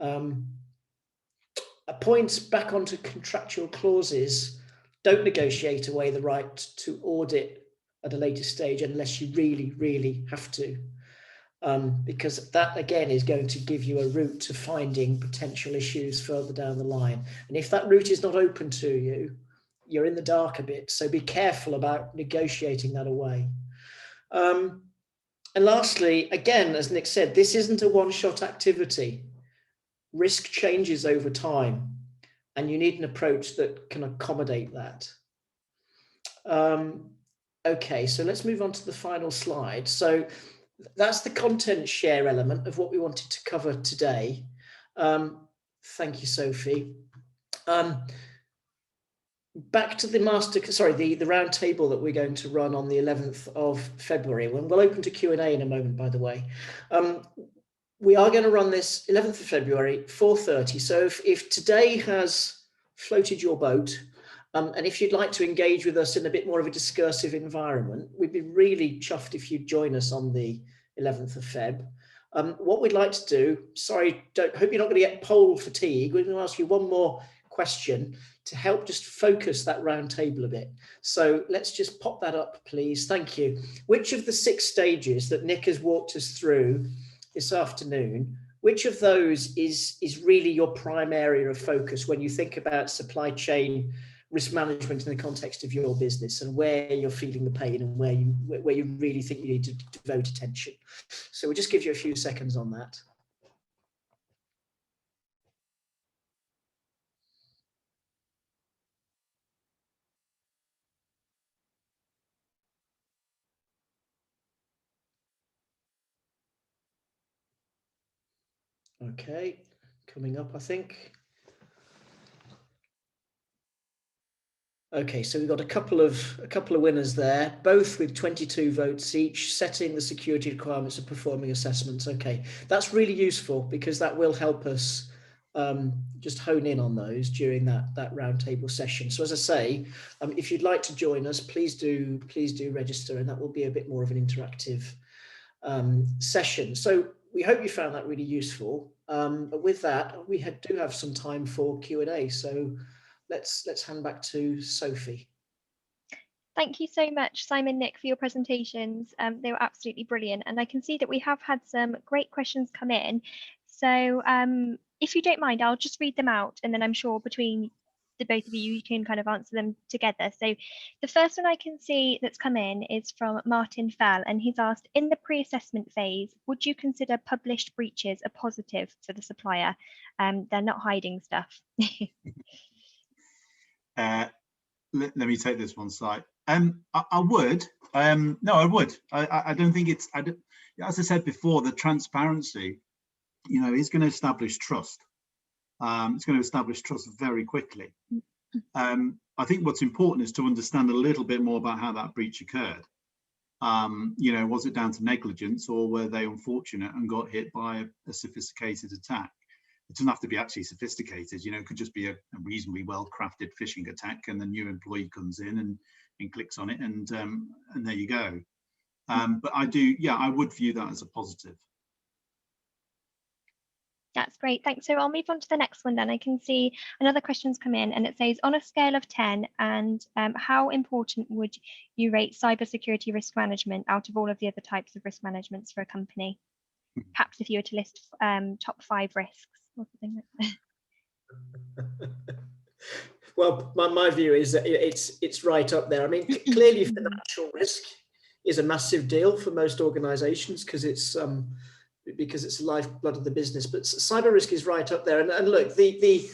B: A point back onto contractual clauses: don't negotiate away the right to audit at a later stage unless you really, really have to. Because that again is going to give you a route to finding potential issues further down the line. And if that route is not open to you, you're in the dark a bit. So be careful about negotiating that away. And lastly, again, as Nick said, this isn't a one-shot activity. Risk changes over time, and you need an approach that can accommodate that. Okay, so let's move on to the final slide. So that's the content share element of what we wanted to cover today. Thank you, Sophie. Back to the the round table that we're going to run on the 11th of February. We'll open to Q&A in a moment, by the way. We are going to run this 11th of February, 4:30. So if today has floated your boat, and if you'd like to engage with us in a bit more of a discursive environment, we'd be really chuffed if you'd join us on the 11th of Feb. What we'd like to do, hope you're not going to get poll fatigue. We're going to ask you one more question to help just focus that round table a bit. So let's just pop that up, please. Thank you. Which of the 6 stages that Nick has walked us through this afternoon, which of those is really your prime area of focus when you think about supply chain risk management in the context of your business, and where you're feeling the pain and where you really think you need to devote attention? So we'll just give you a few seconds on that. Okay, coming up, I think. Okay, so we've got a couple of winners there, both with 22 votes each, setting the security requirements of performing assessments. Okay, that's really useful because that will help us just hone in on those during that roundtable session. So as I say, if you'd like to join us, please do register, and that will be a bit more of an interactive session. So we hope you found that really useful. But with that, we do have some time for Q&A. So let's hand back to Sophie.
A: Thank you so much, Simon, Nick, for your presentations. They were absolutely brilliant. And I can see that we have had some great questions come in. So if you don't mind, I'll just read them out, and then I'm sure between the both of you, you can kind of answer them together. So the first one I can see that's come in is from Martin Fell, and he's asked, in the pre-assessment phase, would you consider published breaches a positive for the supplier? They're not hiding stuff.
C: Let me take this one, Si. I would. No, I would. I don't think it's. As I said before, the transparency, is going to establish trust. It's going to establish trust very quickly. I think what's important is to understand a little bit more about how that breach occurred. Was it down to negligence, or were they unfortunate and got hit by a sophisticated attack? It doesn't have to be actually sophisticated, it could just be a reasonably well-crafted phishing attack, and the new employee comes in and clicks on it, and there you go. But I would view that as a positive.
A: That's great, thanks. So I'll move on to the next one then. I can see another question's come in, and it says, on a scale of 10, and how important would you rate cybersecurity risk management out of all of the other types of risk managements for a company? Perhaps if you were to list top 5 risks or something like that.
B: Well, my view is that it's right up there. I mean, clearly financial risk is a massive deal for most organizations because it's the lifeblood of the business, but cyber risk is right up there. And look, these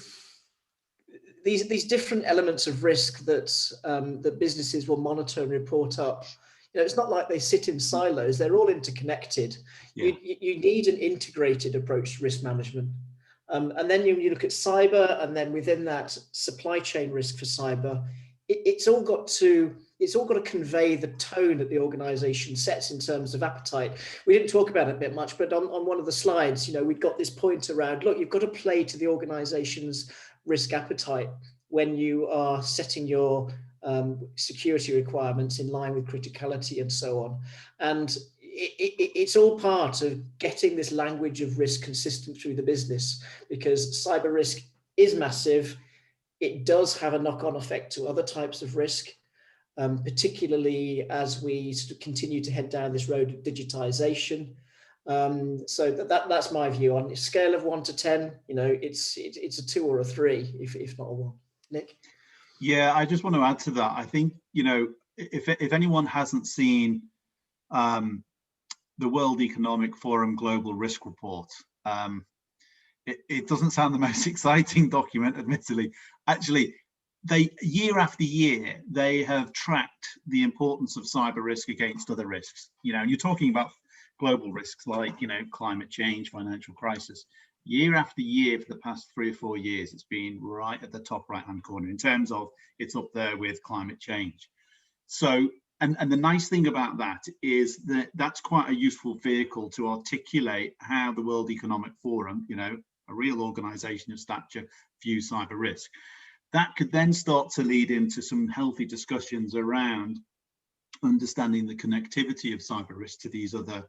B: different elements of risk that businesses will monitor and report up, it's not like they sit in silos, they're all interconnected. Yeah. You need an integrated approach to risk management. And then you look at cyber, and then within that supply chain risk for cyber, it's all got to convey the tone that the organization sets in terms of appetite. We didn't talk about it a bit much, but on one of the slides, we've got this point around, look, you've got to play to the organization's risk appetite when you are setting your security requirements in line with criticality and so on. And it's all part of getting this language of risk consistent through the business, because cyber risk is massive. It does have a knock-on effect to other types of risk, particularly as we sort of continue to head down this road of digitization. So that's my view on a scale of 1 to 10. It's a 2 or a 3, if not a 1. Nick?
C: Yeah, I just want to add to that. I think if anyone hasn't seen the World Economic Forum Global Risk Report, it doesn't sound the most exciting document, admittedly. Actually, year after year, they have tracked the importance of cyber risk against other risks. And you're talking about global risks like, climate change, financial crisis. Year after year for the past 3 or 4 years, it's been right at the top right-hand corner in terms of it's up there with climate change. So, and the nice thing about that is that that's quite a useful vehicle to articulate how the World Economic Forum, a real organization of stature, views cyber risk. That could then start to lead into some healthy discussions around understanding the connectivity of cyber risk to these other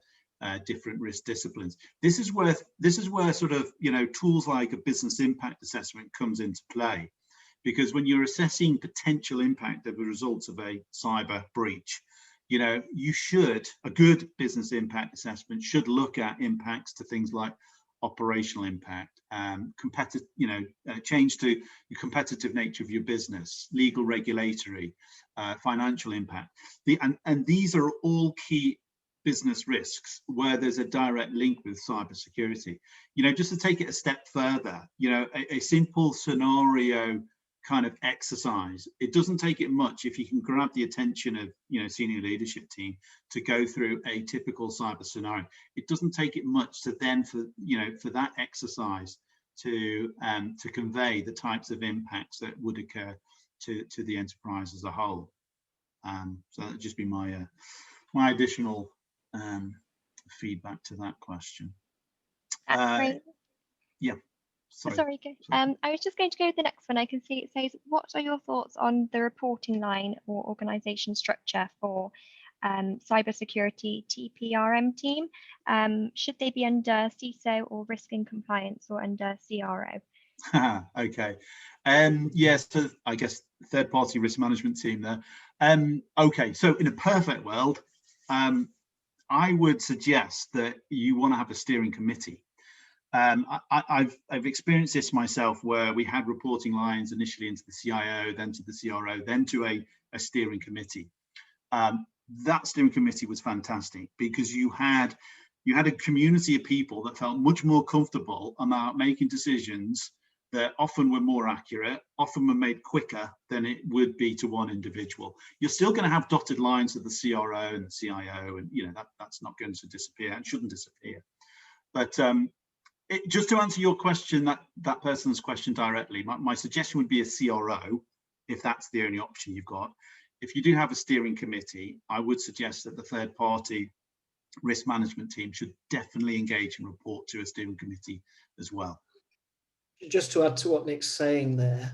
C: different risk disciplines. This is where sort of tools like a business impact assessment comes into play, because when you're assessing potential impact of the results of a cyber breach, You know, a good business impact assessment should look at impacts to things like operational impact, change to the competitive nature of your business, legal, regulatory, financial impact. And these are all key business risks where there's a direct link with cybersecurity. You know, just to take it a step further, you know, a simple scenario kind of exercise, it doesn't take it much if you can grab the attention of, you know, senior leadership team to go through a typical cyber scenario. It doesn't take it much to then for that exercise to convey the types of impacts that would occur to the enterprise as a whole. So that'd just be my my additional feedback to that question.
A: Great.
C: Yeah.
A: Sorry, go. I was just going to go to the next one. I can see it says, what are your thoughts on the reporting line or organisation structure for cybersecurity TPRM team? Should they be under CISO or risk and compliance or under CRO?
C: Okay. Yes, so I guess third-party risk management team there. Okay, so in a perfect world, I would suggest that you want to have a steering committee. I've experienced this myself, where we had reporting lines initially into the CIO, then to the CRO, then to a steering committee. That steering committee was fantastic because you had a community of people that felt much more comfortable about making decisions that often were more accurate, often were made quicker than it would be to one individual. You're still going to have dotted lines with the CRO and the CIO, and you know that's not going to disappear and shouldn't disappear. But just to answer your question, that person's question directly, my suggestion would be a CRO, if that's the only option you've got. If you do have a steering committee, I would suggest that the third party risk management team should definitely engage and report to a steering committee as well.
B: Just to add to what Nick's saying there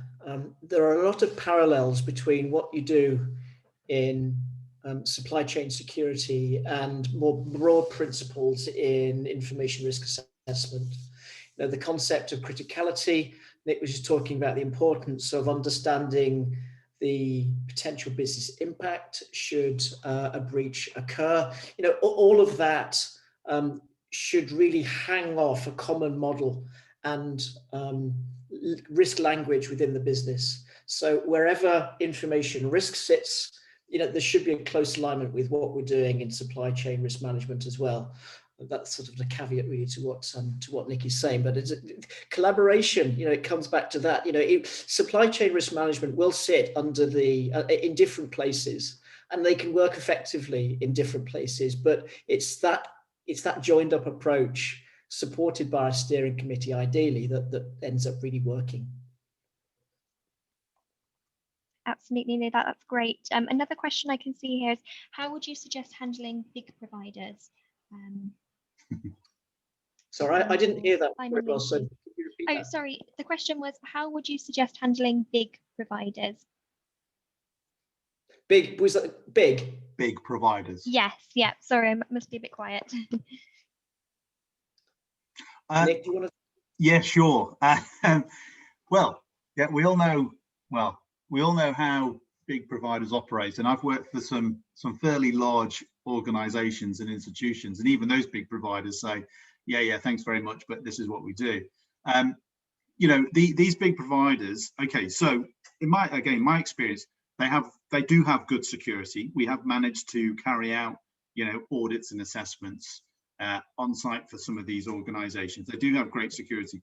B: are a lot of parallels between what you do in supply chain security and more broad principles in information risk assessment. You know, the concept of criticality, Nick was just talking about the importance of understanding the potential business impact should a breach occur. You know, all of that should really hang off a common model and risk language within the business. So wherever information risk sits, you know, there should be a close alignment with what we're doing in supply chain risk management as well. That's sort of the caveat really to what Nick is saying. But it's collaboration. You know, it comes back to that. You know, supply chain risk management will sit under in different places, and they can work effectively in different places. But it's that joined up approach, supported by a steering committee, ideally, that ends up really working.
A: Absolutely, no, that's great. Another question I can see here is, how would you suggest handling big providers?
B: Sorry, I didn't hear that very well, so
A: could you repeat that? Sorry, the question was, how would you suggest handling big providers?
B: Big, was that big?
C: Big providers.
A: Yes, yeah, sorry, I must be a bit quiet.
B: Nick, do you want to?
C: Yeah, sure. Well, yeah, we all know how big providers operate, and I've worked for some fairly large organizations and institutions, and even those big providers say, yeah, thanks very much, but this is what we do. You know, these big providers, okay, so in my experience, they do have good security. We have managed to carry out, you know, audits and assessments on site for some of these organizations. They do have great security.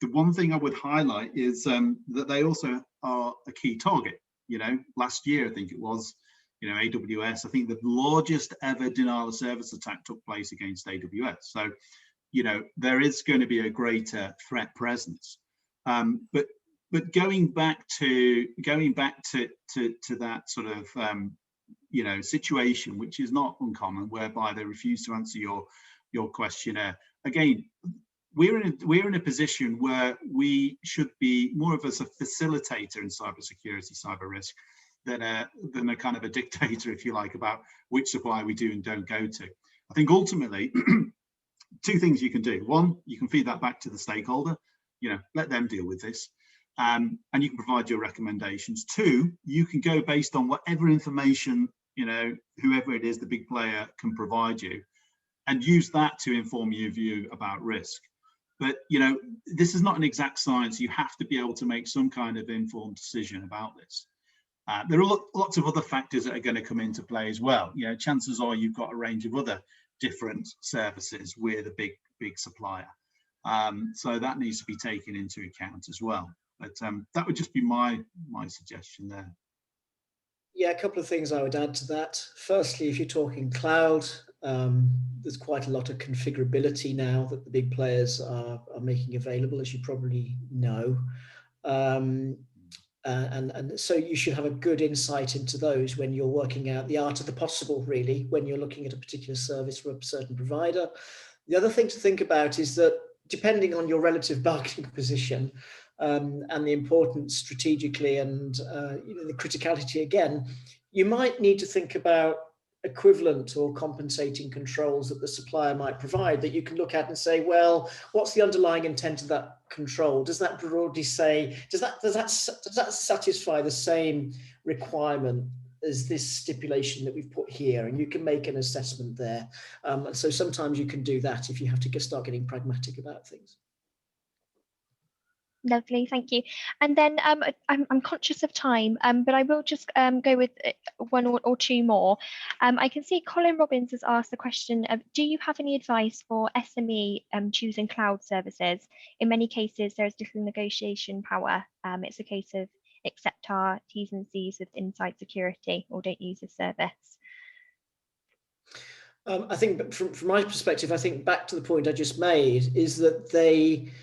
C: The one thing I would highlight is that they also are a key target. You know, last year, I think it was, you know, AWS, I think the largest ever denial of service attack took place against AWS. So, you know, there is going to be a greater threat presence. But going back to that sort of, you know, situation, which is not uncommon, whereby they refuse to answer your questionnaire. Again, we're in a position where we should be more of as a facilitator in cybersecurity, cyber risk, than a kind of a dictator, if you like, about which supplier we do and don't go to. I think ultimately, two things you can do. One, you can feed that back to the stakeholder, you know, let them deal with this. And you can provide your recommendations. Two, you can go based on whatever information whoever it is, the big player, can provide you, and use that to inform your view about risk. But this is not an exact science. You have to be able to make some kind of informed decision about this. There are lots of other factors that are going to come into play as well. Chances are you've got a range of other different services with a big supplier. So that needs to be taken into account as well. But that would just be my suggestion there.
B: Yeah, a couple of things I would add to that. Firstly, if you're talking cloud, there's quite a lot of configurability now that the big players are making available, as you probably know. And so you should have a good insight into those when you're working out the art of the possible, really, when you're looking at a particular service from a certain provider. The other thing to think about is that depending on your relative bargaining position, and the importance strategically and the criticality again, you might need to think about equivalent or compensating controls that the supplier might provide that you can look at and say, well, what's the underlying intent of that control? Does that broadly say, does that satisfy the same requirement as this stipulation that we've put here? And you can make an assessment there. So sometimes you can do that if you have to start getting pragmatic about things.
A: Lovely, thank you. And then I'm conscious of time, but I will just go with one or two more. I can see Colin Robbins has asked the question of, do you have any advice for SME choosing cloud services? In many cases, there's little negotiation power. It's a case of accept our T's and C's with inside security or don't use the service.
B: I think from my perspective, I think back to the point I just made is that they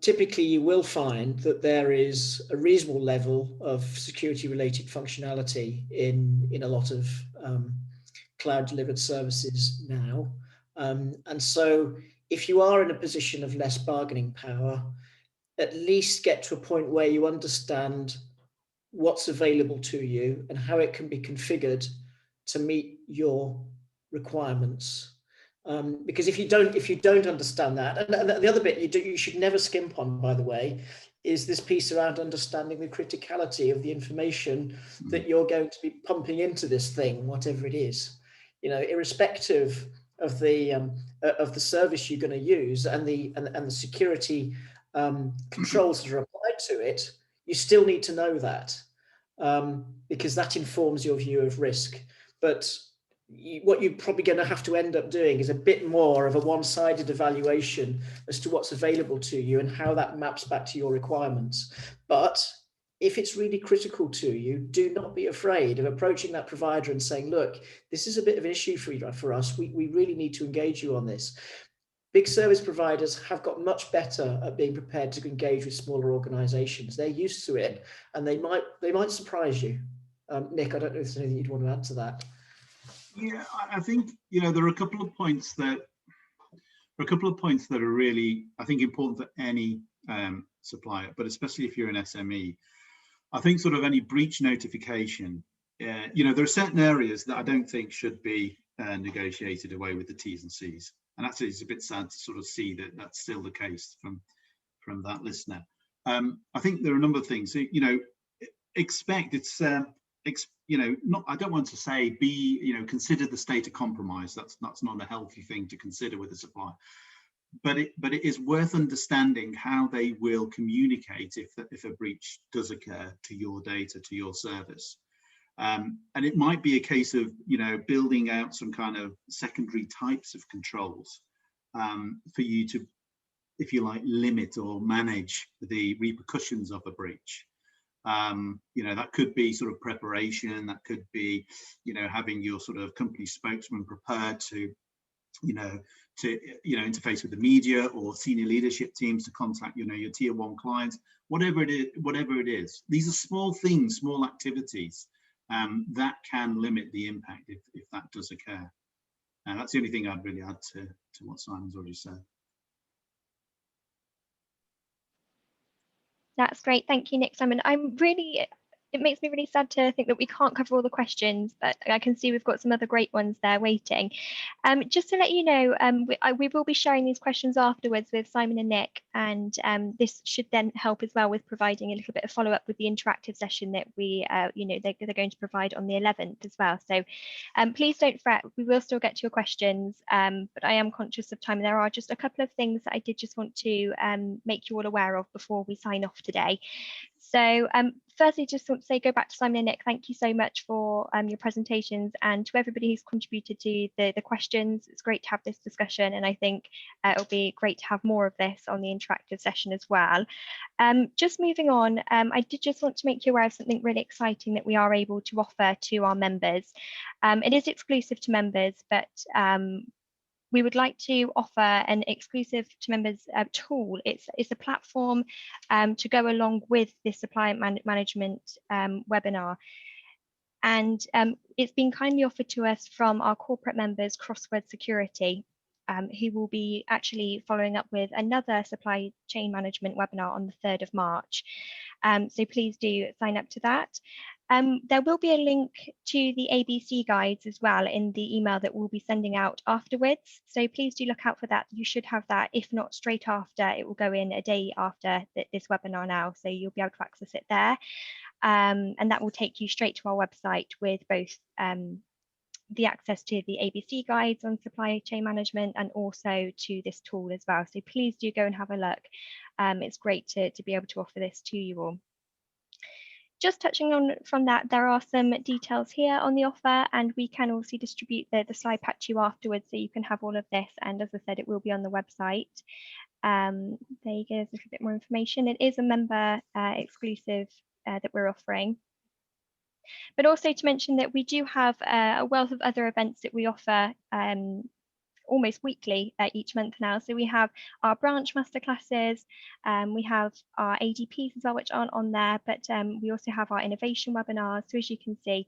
B: typically you will find that there is a reasonable level of security related functionality in a lot of cloud delivered services now. And so if you are in a position of less bargaining power, at least get to a point where you understand what's available to you and how it can be configured to meet your requirements. Because if you don't understand that, and the other bit you should never skimp on, by the way, is this piece around understanding the criticality of the information that you're going to be pumping into this thing, whatever it is. Irrespective of the service you're going to use and the security controls that are applied to it, you still need to know that, because that informs your view of risk. But what you're probably going to have to end up doing is a bit more of a one-sided evaluation as to what's available to you and how that maps back to your requirements. But if it's really critical to you, do not be afraid of approaching that provider and saying, look, this is a bit of an issue for us. We really need to engage you on this. Big service providers have got much better at being prepared to engage with smaller organizations. They're used to it, and they might surprise you. Nick, I don't know if there's anything you'd want to add to that.
C: Yeah, I think there are a couple of points that are really, I think, important for any supplier, but especially if you're an SME. I think sort of any breach notification, there are certain areas that I don't think should be negotiated away with the T's and C's, and actually it's a bit sad to sort of see that that's still the case from that listener. I think there are a number of things. Expect it's. I don't want to say consider the state of compromise. That's not a healthy thing to consider with a supplier, but it is worth understanding how they will communicate if a breach does occur to your data, to your service. And it might be a case of building out some kind of secondary types of controls for you to, if you like, limit or manage the repercussions of a breach. That could be sort of preparation, that could be having your sort of company spokesman prepared to interface with the media or senior leadership teams to contact your tier 1 clients, whatever it is. These are small things, small activities that can limit the impact if that does occur. And that's the only thing I'd really add to what Simon's already said.
A: That's great. Thank you, Nick, Simon. I'm really it makes me really sad to think that we can't cover all the questions, but I can see we've got some other great ones there waiting. Just to let you know, we will be sharing these questions afterwards with Simon and Nick, and this should then help as well with providing a little bit of follow-up with the interactive session that we, they're going to provide on the 11th as well. So please don't fret, we will still get to your questions, but I am conscious of time. There are just a couple of things that I did just want to make you all aware of before we sign off today. So firstly, just want to say, go back to Simon and Nick, thank you so much for your presentations, and to everybody who's contributed to the questions. It's great to have this discussion, and I think it'll be great to have more of this on the interactive session as well. Just moving on, I did just want to make you aware of something really exciting that we are able to offer to our members. It is exclusive to members, but we would like to offer an exclusive to members tool. It's a platform to go along with this supply management webinar. And it's been kindly offered to us from our corporate members, Crossword Security, who will be actually following up with another supply chain management webinar on the 3rd of March. So please do sign up to that. There will be a link to the ABC guides as well in the email that we'll be sending out afterwards. So please do look out for that. You should have that. If not straight after, it will go in a day after this webinar now. So you'll be able to access it there. And that will take you straight to our website with both the access to the ABC guides on supply chain management and also to this tool as well. So please do go and have a look. It's great to be able to offer this to you all. Just touching on from that, there are some details here on the offer, and we can also distribute the slide pack to you afterwards, so you can have all of this. And as I said, it will be on the website. There you go, there's a little bit more information. It is a member exclusive that we're offering. But also to mention that we do have a wealth of other events that we offer almost weekly each month now. So we have our branch masterclasses, we have our ADPs as well, which aren't on there, but we also have our innovation webinars. So as you can see,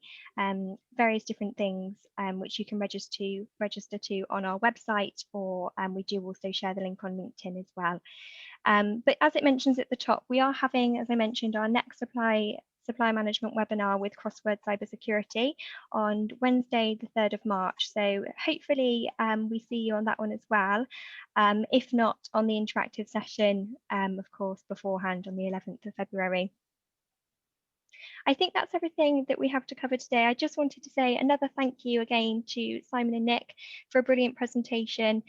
A: various different things which you can register to on our website, or we do also share the link on LinkedIn as well. But as it mentions at the top, we are having, as I mentioned, our next supply management webinar with Crossword Cybersecurity on Wednesday, the 3rd of March. So hopefully we see you on that one as well. If not, on the interactive session, of course, beforehand on the 11th of February. I think that's everything that we have to cover today. I just wanted to say another thank you again to Simon and Nick for a brilliant presentation.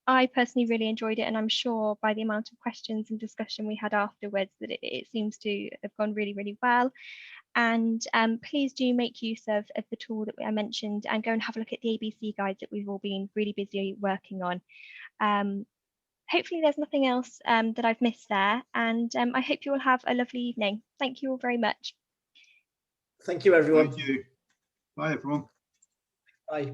A: I personally really enjoyed it, and I'm sure by the amount of questions and discussion we had afterwards that it seems to have gone really, really well. And please do make use of the tool that I mentioned and go and have a look at the ABC guides that we've all been really busy working on. Hopefully there's nothing else that I've missed there, and I hope you all have a lovely evening. Thank you all very much.
B: Thank you, everyone.
C: Thank you. Bye, everyone.
B: Bye.